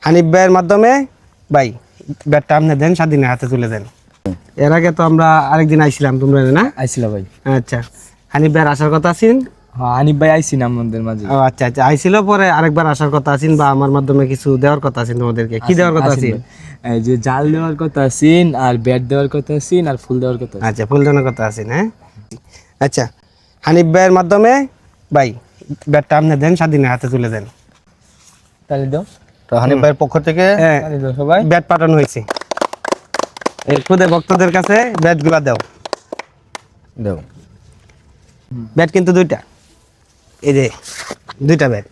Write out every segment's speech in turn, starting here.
হানিফ ভাইয়ের মাধ্যমে ভাই ব্যাটটা আপনি দেন, স্বাধীনের হাতে তুলে দেন। এর আগে তো আমরা আরেকদিন আইছিলাম, তোমরা না আইছিল ভাই? আচ্ছা, হানিফ ভাইয়ের আসার কথা আছেন? হ্যাঁ, হানিফ ভাই আইছিন আমাদের মাঝে। ও আচ্ছা আচ্ছা, আইছিল, পরে আরেকবার আসার কথা আছেন বা আমার মাধ্যমে কিছু দেওয়ার কথা আছেন তোমাদেরকে। কি দেওয়ার কথা আছেন? এই যে জাল দেওয়ার কথা আছেন, আর ব্যাট দেওয়ার কথা আছেন, আর ফুল দেওয়ার কথা আছেন। আচ্ছা, ফুল দেওয়ার কথা আছেন। হ্যাঁ আচ্ছা, হানিফ ভাইয়ের মাধ্যমে ভাই ব্যাটটা আপনি দেন, স্বাধীনের হাতে তুলে দেন। তাহলে দাও। তো হানিফ ভাইয়ের পক্ষ থেকে তাহলে দাও সবাই। ব্যাট পাঠানো হয়েছে, এই খুদে ভক্তদের কাছে ব্যাটগুলা দাও। দাও। ব্যাট কিন্তু দুইটা, এই যে দুইটা ব্যাট।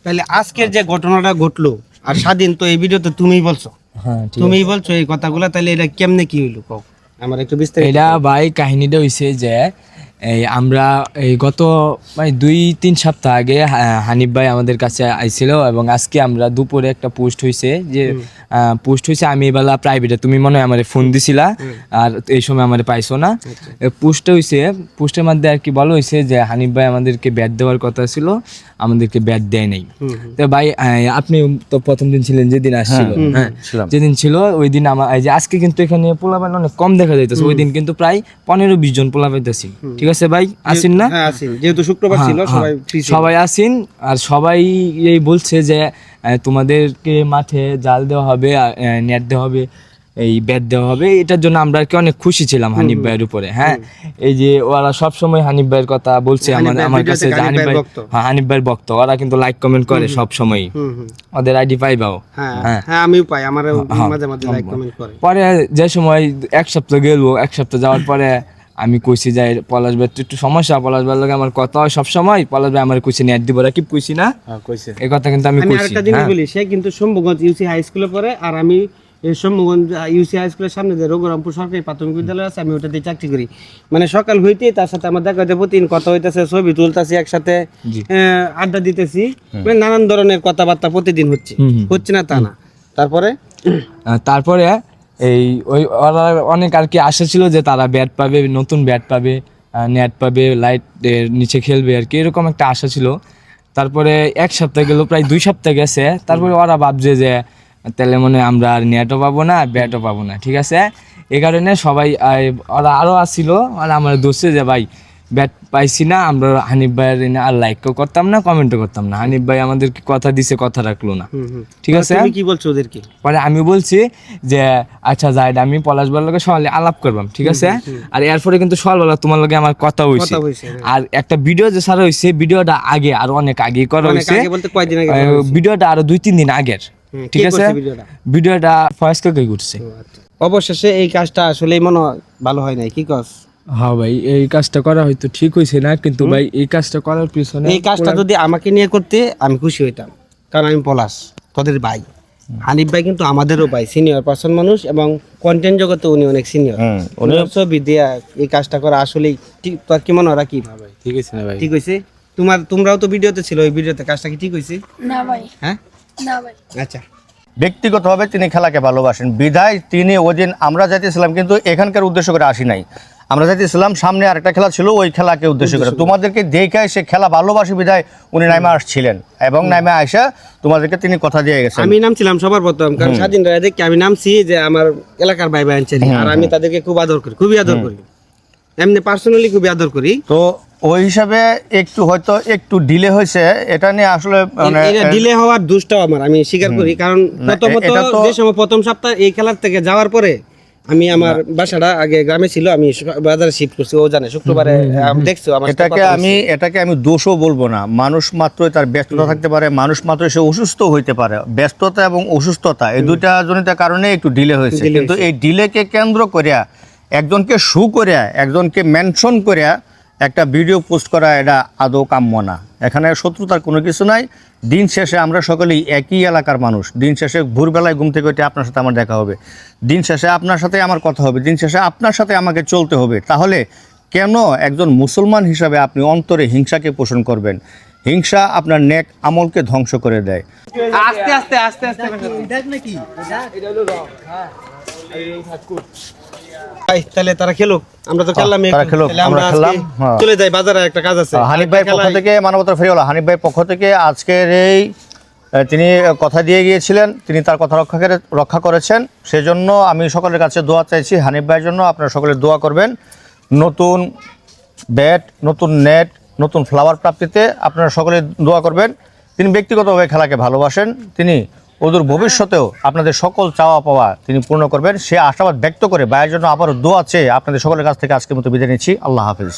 তাহলে আজকের যে ঘটনাটা ঘটলো, আর স্বাধীন তো এই ভিডিওতে তুমিই বলছো, হ্যাঁ ঠিক তুমিই বলছো এই কথাগুলা, তাহলে এটা কেমনে কি হইলো কও আমার একটু বিস্তারিত। এটা ভাই কাহিনীটা হইছে যে এই আমরা এই গত মানে 2-3 সপ্তাহ আগে হানিফ ভাই আমাদের কাছে আইছিল, এবং আজকে আমরা দুপুরে একটা পোস্ট হইছে যে আমি এবেলা প্রাইভেটে, তুমি মনে হয় আমার ফোন দিছিলা, আর এই সময় আমার পাইছো না। পোস্টটা হইছে, পোস্টের মধ্যে আর কি বলা হইছে যে হানিফ ভাই আমাদেরকে ব্যাট দেওয়ার কথা ছিল, আমাদেরকে ব্যাট দেয় নাই। তো ভাই আপনি তো প্রথম দিন ছিলেন যেদিন আসছিল, হ্যাঁ যেদিন ছিল ওই দিন আমার এই যে আজকে কিন্তু এখানে পোলাপান অনেক কম দেখা যাইতেছে, ওই দিন কিন্তু প্রায় 15-20 জন পোলা পাইতেছি। ঠিক আছে ভাই, আসেন না? হ্যাঁ আসেন, যেহেতু শুক্রবার ছিল সবাই ফ্রি ছিল। সবাই আসেন, আর সবাই এই বলছে যে তোমাদেরকে মাঠে জাল দেওয়া হবে, নেট দেওয়া হবে, এই ব্যাট দেওয়া হবে। এটার জন্য আমরা আর কি অনেক খুশি ছিলাম হানিফ ভাইয়ের উপরে। হ্যাঁ, এই যে ওরা সব সময় হানিফ ভাইয়ের কথা বলছে আমার কাছে, যে হানিফ ভাই, হ্যাঁ হানিফ ভাইয়ের ভক্ত, ওরা কিন্তু লাইক কমেন্ট করে সব সময়, ওদের আইডি পাইবাও। হ্যাঁ হ্যাঁ, আমিও পাই, আমার মাঝে মাঝে লাইক কমেন্ট করে। পরে যে সময় 1 সপ্তাহ গেল, 1 সপ্তাহ যাওয়ার পরে আমি কইছি যে পলাশ ভাই একটু সমস্যা, পলাশ ভাইয়ের লগে আমার কথা হয় সবসময়, পলাশ ভাই আমার কইছে নেট দিব, রাকিব কইছি না? হ্যাঁ কইছে। এই কথা কিন্তু আমি আমি কইছি। আরেকটা জিনিস বলি, সে কিন্তু শম্ভুগঞ্জ ইউসি হাই স্কুলে পড়ে, আর আমি এই শম্ভুগঞ্জ ইউসি হাই স্কুলের সামনে যে রঘুরামপুর সরকারি প্রাথমিক বিদ্যালয় আছে, আমি ওটাতে চাকরি করি। মানে সকাল হইতেই তার সাথে আমার দেখা হইতে, প্রতিদিন কথা হইতেছে, ছবি তুলতেছি একসাথে, আড্ডা দিতেছি, মানে নানান ধরনের কথাবার্তা প্রতিদিন হচ্ছে না তা না। তারপরে এই ওই ওরা অনেক আর কি আশা ছিল যে তারা ব্যাট পাবে, নতুন ব্যাট পাবে, নেট পাবে, লাইট নিচে খেলবে আর কি, এরকম একটা আশা ছিল। তারপরে 1 সপ্তাহ গেল, প্রায় 2 সপ্তাহ গেছে, তারপরে ওরা ভাবছে যে তাহলে মনে আমরা আর নেটও পাবো না, ব্যাটও পাবো না। ঠিক আছে, এই কারণে সবাই ওরা আরও আসছিল, আর আমার দোষে যে ভাই ব্যাট পাইছি না, আমরা হানিফ ভাইয়ের আর লাইকও করতাম না, কমেন্টও করতাম না। হানিফ ভাই আমাদেরকে কথা দিছে, কথা রাখলো না। ঠিক আছে, তুমি কি বলছো ওদেরকে? পরে আমি বলছি যে আচ্ছা যাই, আমি পলাশ ভাইয়ের লগে সকালে আলাপ করবাম। ঠিক আছে, আর এরপরে কিন্তু সকালবেলা তোমার লগে আমার কথা হইছে, আর একটা ভিডিও যে সারা হইছে, ভিডিওটা আগে আর অনেক আগে করা হইছে, ভিডিওটা আরো 2-3 দিন আগের। ঠিক আছে, ভিডিওটা ফয়েজ কাকাই করছে। অবশেষে এই কাজটা আসলে মনে ভালো হয় নাই, কি কস? হ্যাঁ ভাই, এই কাজটা করা হয়তো ঠিক হয়েছে না, কিন্তু ভাই এই কাজটা করার পিছনে, এই কাজটা যদি আমাকে নিয়ে করতে আমি খুশি হইতাম, কারণ আমি পলাশ তোদের ভাই। হানিফ ভাই কিন্তু আমাদেরও ভাই, সিনিয়র পার্সন মানুষ, এবং কন্টেন্ট জগতে উনি অনেক সিনিয়র। উনি ছবি দিয়া এই কাজটা করা আসলেই ঠিক। তোর কি মনে হয় কি? ঠিক আছে না ভাই? ঠিক হয়েছে। তোমরাও তো ভিডিওতে ছিল, ওই ভিডিওতে কাজটা কি ঠিক হয়েছে? না ভাই, হ্যাঁ না ভাই। আচ্ছা, ব্যক্তিগতভাবে তিনি খেলাকে ভালোবাসেন বিধায় তিনি ওই দিন আমরা যাইতেছিলাম, কিন্তু এখানকার উদ্দেশ্য করে আসি নাই। আমরা যাইতেছিলাম, সামনে আরেকটা খেলা ছিল, ওই খেলাকে উদ্দেশ্য করে তোমাদেরকে দেখে সে খেলা ভালোবাসি বিধায় উনি নামে আসছিলেন, এবং নামে আসা তোমাদেরকে তিনি কথা দিয়ে গেছেন। আমি নামছিলাম সবার প্রথম, কারণ স্বাধীন রায় দেখে আমি নামছি যে আমার এলাকার ভাই ভাই, আর আমি তাদেরকে খুব আদর করি, খুবই আদর করি, এমনি পার্সোনালি খুবই আদর করি। তো ওই হিসাবে একটু ডিলে হয়েছে, এটা নিয়ে আসলে ডিলে হওয়ার দোষটাও আমার, আমি স্বীকার করি। কারণ প্রথমত যে সময় প্রথম সপ্তাহ এই খেলার থেকে যাওয়ার পরে আমি আমার বাসাটা আগে গ্রামে ছিল, আমি বাজারে শিফট করছি, ও জানে শুক্রবারে দেখছো আমার। এটাকে আমি দোষও বলবো না, মানুষ মাত্রই তার ব্যস্ততা থাকতে পারে, মানুষ মাত্রই সে অসুস্থ হইতে পারে। ব্যস্ততা এবং অসুস্থতা এই দুইটা জনিত কারণে একটু ডিলে হয়েছে, কিন্তু এই ডিলেকে কেন্দ্র করিয়া একজনকে করিয়া একজনকে মেনশন করিয়া একটা ভিডিও পোস্ট করা, এটা আদৌ কাম্য না। এখানে শত্রুতার কোনো কিছু নাই। দিন শেষে আমরা সকলেই একই এলাকার মানুষ। দিন শেষে ভোরবেলায় ঘুম থেকে উঠে আপনার সাথে আমার দেখা হবে, দিন শেষে আপনার সাথে আমার কথা হবে, দিন শেষে আপনার সাথে আমাকে চলতে হবে। তাহলে কেন একজন মুসলমান হিসাবে আপনি অন্তরে হিংসাকে পোষণ করবেন? হিংসা আপনার নেক আমলকে ধ্বংস করে দেয়। আস্তে আস্তে আস্তে আস্তে ভাই তাহলে তারা খেলুক, আমরা তো খেললাম, তারা খেলুক, আমরা খেললাম, হ্যাঁ। চলে যাই, বাজারে একটা কাজ আছে। হানিফ ভাইয়ের পক্ষ থেকে, মানবতার ফেরিওয়ালা হানিফ ভাইয়ের পক্ষ থেকে আজকের এই তিনি কথা দিয়ে গিয়েছিলেন, তিনি তার কথা রক্ষা করেছেন। সেজন্য আমি সকলের কাছে দোয়া চাইছি হানিফ ভাইয়ের জন্য। আপনারা সকলে দোয়া করবেন নতুন ব্যাট, নতুন নেট, নতুন ফ্লাওয়ার প্রাপ্তিতে আপনারা সকলে দোয়া করবেন। তিনি ব্যক্তিগতভাবে খেলাকে ভালোবাসেন, তিনি অদূর ভবিষ্যতেও আপনাদের সকল চাওয়া পাওয়া তিনি পূর্ণ করবেন, সে আশাবাদ ব্যক্ত করে ভাইয়ের জন্য আবারও দোয়া চেয়ে আপনাদের সকলের কাছ থেকে আজকের মতো বিদায় নিচ্ছি। আল্লাহ হাফেজ।